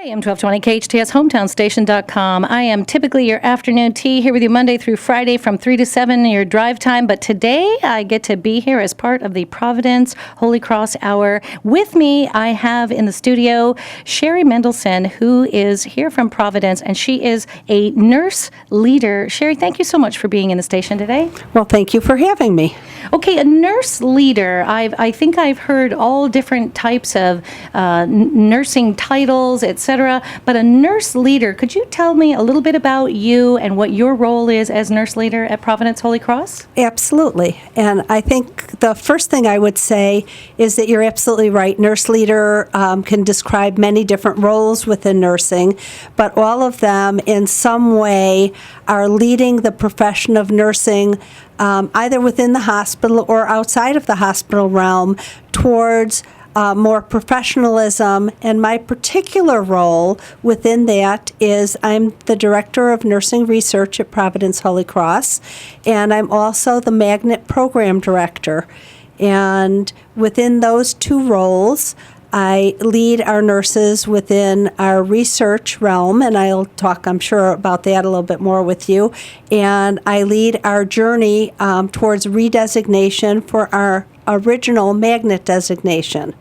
AM 1220 KHTS HometownStation.com. I am typically your afternoon tea here with you Monday through Friday from 3 to 7, your drive time. But today I get to be here as part of the Providence Holy Cross Hour. With me, I have in the studio Sherri Mendelson, who is here from Providence, and she is a nurse leader. Sherri, thank you so much for being in the station today. Well, thank you for having me. Okay, a nurse leader. I think I've heard all different types of nursing titles, etc. But a nurse leader, could you tell me a little bit about you and what your role is as nurse leader at Providence Holy Cross? Absolutely. And I think the first thing I would say is that you're absolutely right. Nurse leader can describe many different roles within nursing, but all of them in some way are leading the profession of nursing either within the hospital or outside of the hospital realm towards more professionalism. And my particular role within that is I'm the Director of Nursing Research at Providence Holy Cross, and I'm also the Magnet Program Director. And within those two roles, I lead our nurses within our research realm, and I'll talk, I'm sure, about that a little bit more with you. And I lead our journey towards redesignation for our original magnet designation.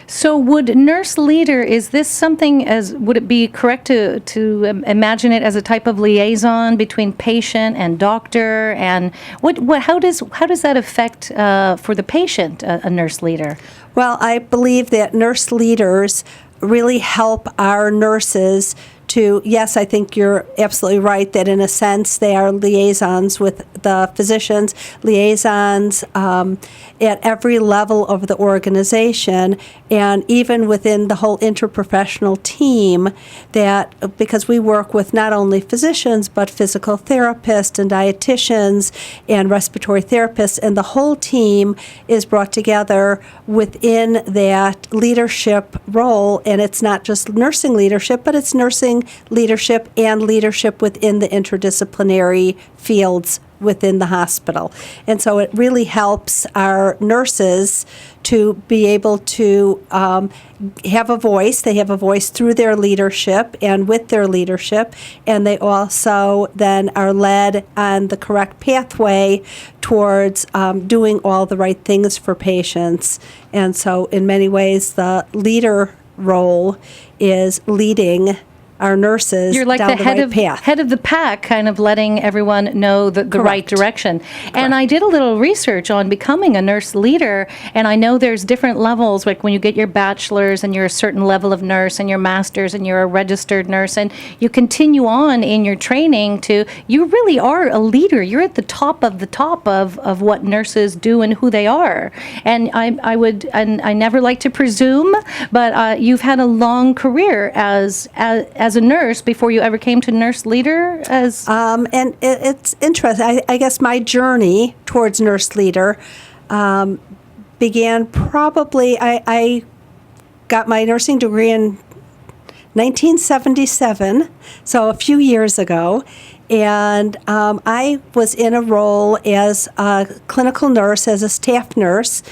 So would nurse leader, is this something would it be correct to imagine it as a type of liaison between patient and doctor? And how does that affect for the patient, a nurse leader? Well, I believe that nurse leaders really help our nurses to, yes, I think you're absolutely right that in a sense they are liaisons with the physicians, liaisons at every level of the organization, and even within the whole interprofessional team, that because we work with not only physicians but physical therapists and dietitians and respiratory therapists, and the whole team is brought together within that leadership role. And it's not just nursing leadership, but it's nursing leadership and leadership within the interdisciplinary fields within the hospital. And so it really helps our nurses to be able to have a voice. They have a voice through their leadership and with their leadership, and they also then are led on the correct pathway towards doing all the right things for patients. And so in many ways, the leader role is leading our nurses You're like down the right path. head of the pack, kind of letting everyone know the right direction. Correct. And I did a little research on becoming a nurse leader, and I know there's different levels, like when you get your bachelor's and you're a certain level of nurse, and your master's and you're a registered nurse, and you continue on in your training to, you really are a leader. You're at the top of what nurses do and who they are. And I never like to presume, but you've had a long career as a nurse before you ever came to nurse leader. And it's interesting. I guess my journey towards nurse leader began probably, I got my nursing degree in 1977, so a few years ago. And I was in a role as a clinical nurse, as a staff nurse.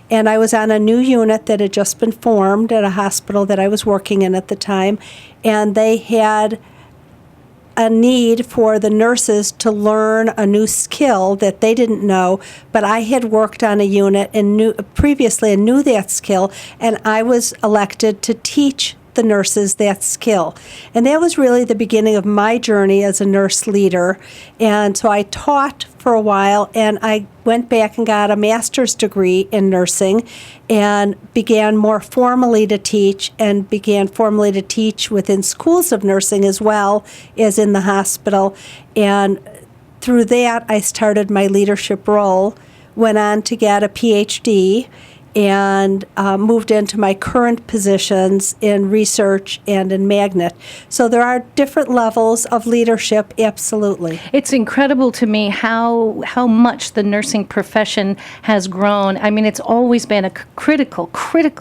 And I was on a new unit that had just been formed at a hospital that I was working in at the time. And they had a need for the nurses to learn a new skill that they didn't know. But I had worked on a unit and knew that skill. And I was elected to teach the nurses that skill. And that was really the beginning of my journey as a nurse leader. And so I taught for a while, and I went back and got a master's degree in nursing and began more formally to teach, and began formally to teach within schools of nursing as well as in the hospital. And through that, I started my leadership role, went on to get a PhD, and moved into my current positions in research and in Magnet. So there are different levels of leadership, absolutely. It's incredible to me how much the nursing profession has grown. I mean, it's always been a critical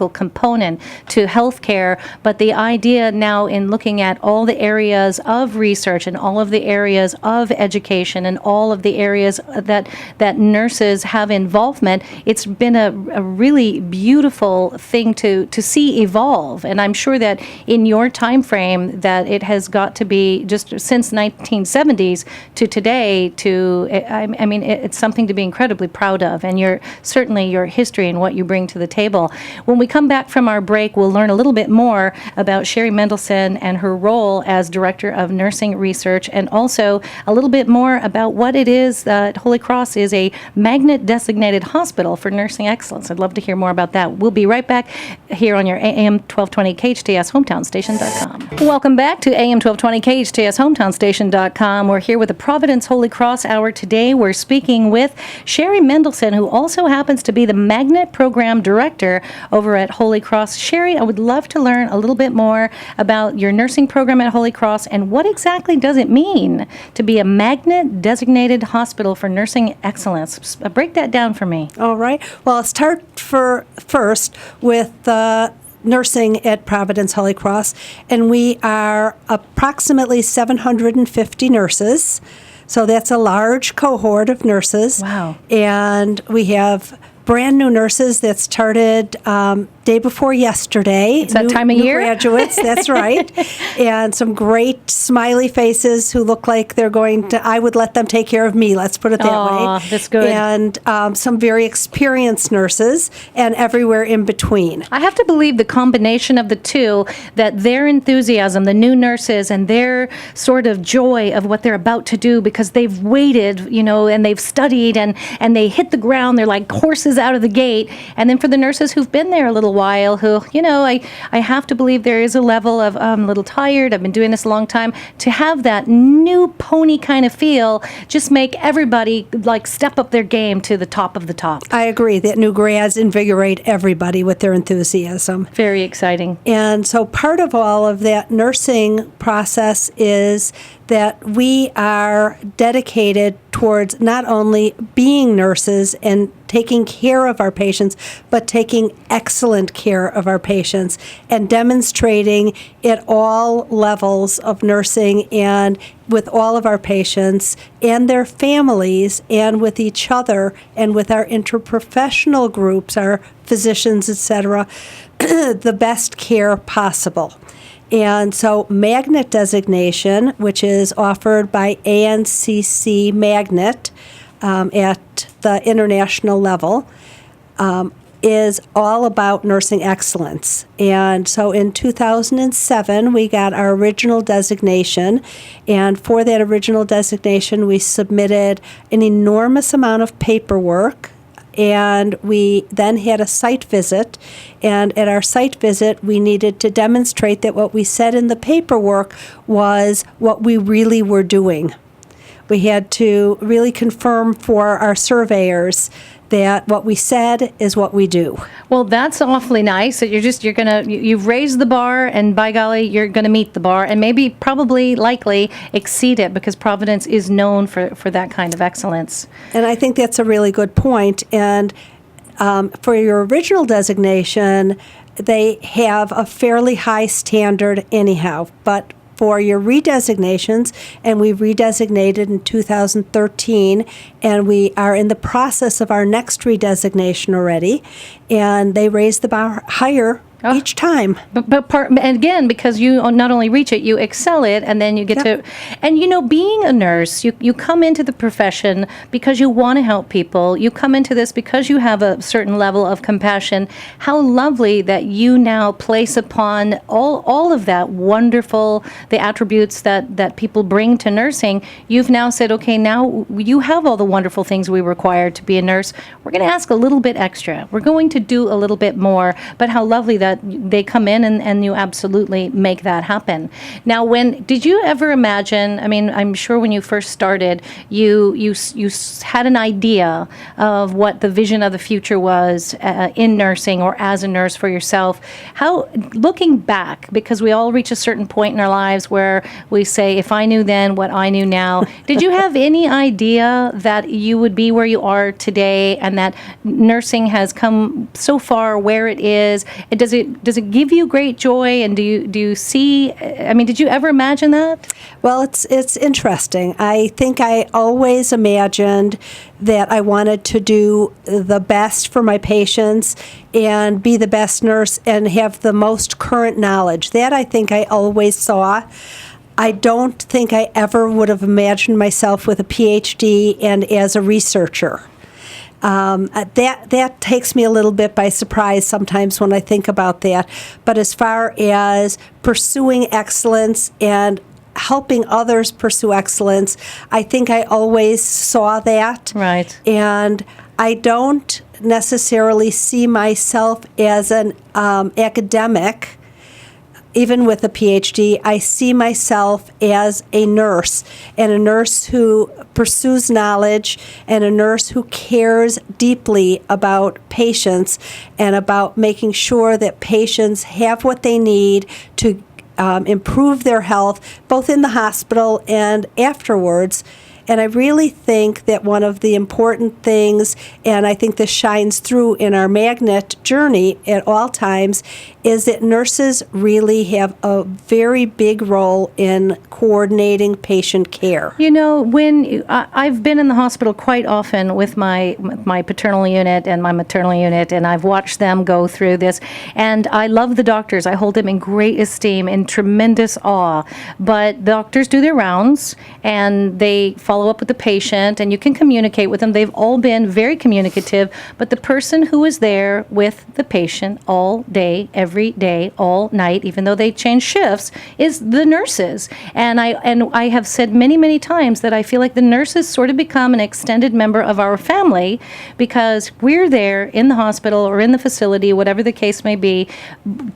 component to healthcare, but the idea now in looking at all the areas of research and all of the areas of education and all of the areas that nurses have involvement, it's been a really really beautiful thing to see evolve. And I'm sure that in your time frame that it has got to be just since 1970s to today I mean, it's something to be incredibly proud of. And certainly your history and what you bring to the table. When we come back from our break, we'll learn a little bit more about Sherri Mendelson and her role as Director of Nursing Research, and also a little bit more about what it is that Holy Cross is a magnet-designated hospital for nursing excellence. I'd love to hear more about that. We'll be right back here on your AM 1220 KHTS HometownsStation.com. Welcome back to AM 1220 KHTS HometownsStation.com. We're here with the Providence Holy Cross Hour today. We're speaking with Sherri Mendelson, who also happens to be the Magnet Program Director over at Holy Cross. Sherri, I would love to learn a little bit more about your nursing program at Holy Cross and what exactly does it mean to be a magnet-designated hospital for nursing excellence. Break that down for me. All right. Well, I'll start first with nursing at Providence Holy Cross, and we are approximately 750 nurses. So that's a large cohort of nurses. Wow. And we have brand new nurses that started day before yesterday. It's that time of year? Graduates, that's right. And some great smiley faces who look like they're going to, I would let them take care of me, let's put it that way. That's good. And some very experienced nurses and everywhere in between. I have to believe the combination of the two, that their enthusiasm, the new nurses, and their sort of joy of what they're about to do because they've waited, and they've studied and they hit the ground. They're like horses out of the gate. And then for the nurses who've been there a little while, who, I have to believe there is a level of, I'm a little tired, I've been doing this a long time, to have that new pony kind of feel, just make everybody like step up their game to the top of the top. I agree that new grads invigorate everybody with their enthusiasm. Very exciting. And so part of all of that nursing process is that we are dedicated towards not only being nurses and taking care of our patients, but taking excellent care of our patients and demonstrating at all levels of nursing and with all of our patients and their families and with each other and with our interprofessional groups, our physicians, etc., the best care possible. And so magnet designation, which is offered by ANCC Magnet at the international level, is all about nursing excellence. And so in 2007, we got our original designation. And for that original designation, we submitted an enormous amount of paperwork. And we then had a site visit, and at our site visit, we needed to demonstrate that what we said in the paperwork was what we really were doing. We had to really confirm for our surveyors that what we said is what we do. Well, that's awfully nice. That you've raised the bar, and by golly, you're gonna meet the bar, and maybe, probably, likely exceed it, because Providence is known for that kind of excellence. And I think that's a really good point. And for your original designation, they have a fairly high standard anyhow, but for your redesignations, and we redesignated in 2013, and we are in the process of our next redesignation already, and they raised the bar higher each time. And again, because you not only reach it, you excel it, and then you get to, and being a nurse, you come into the profession because you want to help people. You come into this because you have a certain level of compassion. How lovely that you now place upon all of that wonderful, the attributes that people bring to nursing. You've now said, okay, now you have all the wonderful things we require to be a nurse. We're going to ask a little bit extra. We're going to do a little bit more, but how lovely that they come in and you absolutely make that happen. Now, did you ever imagine, I'm sure when you first started, you had an idea of what the vision of the future was in nursing or as a nurse for yourself. How, looking back, because we all reach a certain point in our lives where we say, if I knew then what I knew now, did you have any idea that you would be where you are today and that nursing has come so far where it is? it give you great joy? And do you see? I mean, did you ever imagine that? Well, it's interesting. I think I always imagined that I wanted to do the best for my patients and be the best nurse and have the most current knowledge. That I think I always saw. I don't think I ever would have imagined myself with a PhD and as a researcher. That takes me a little bit by surprise sometimes when I think about that. But as far as pursuing excellence and helping others pursue excellence, I think I always saw that. Right. And I don't necessarily see myself as an academic. Even with a PhD, I see myself as a nurse, and a nurse who pursues knowledge, and a nurse who cares deeply about patients and about making sure that patients have what they need to improve their health, both in the hospital and afterwards. And I really think that one of the important things, and I think this shines through in our magnet journey at all times, is that nurses really have a very big role in coordinating patient care. You know, when I've been in the hospital quite often with my paternal unit and my maternal unit, and I've watched them go through this, and I love the doctors. I hold them in great esteem, in tremendous awe. But doctors do their rounds, and they follow up with the patient, and you can communicate with them. They've all been very communicative, but the person who is there with the patient all day, every day, all night, even though they change shifts, is the nurses. And I have said many, many times that I feel like the nurses sort of become an extended member of our family, because we're there in the hospital or in the facility, whatever the case may be,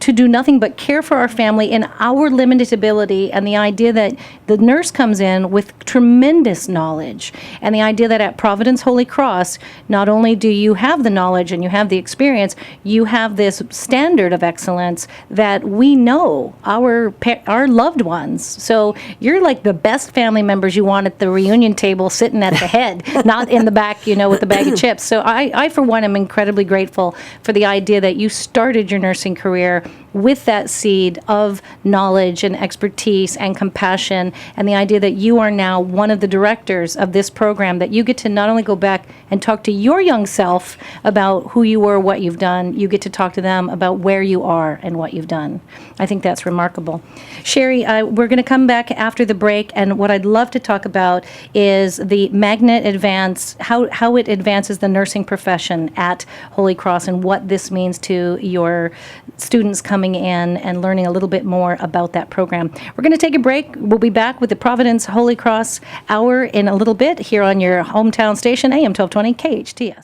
to do nothing but care for our family in our limited ability. And the idea that the nurse comes in with tremendous knowledge, and the idea that at Providence Holy Cross, not only do you have the knowledge and you have the experience, you have this standard of excellence that we know our loved ones. So you're like the best family members you want at the reunion table, sitting at the head, not in the back, with the bag of chips. So I, for one, am incredibly grateful for the idea that you started your nursing career with that seed of knowledge and expertise and compassion, and the idea that you are now one of the directors of this program, that you get to not only go back and talk to your young self about who you were, what you've done, you get to talk to them about where you are and what you've done. I think that's remarkable. Sherri, we're going to come back after the break, and what I'd love to talk about is the Magnet Advance, how it advances the nursing profession at Holy Cross, and what this means to your students coming in and learning a little bit more about that program. We're going to take a break. We'll be back with the Providence Holy Cross Hour in a little bit here on your hometown station, AM 1220 KHTS.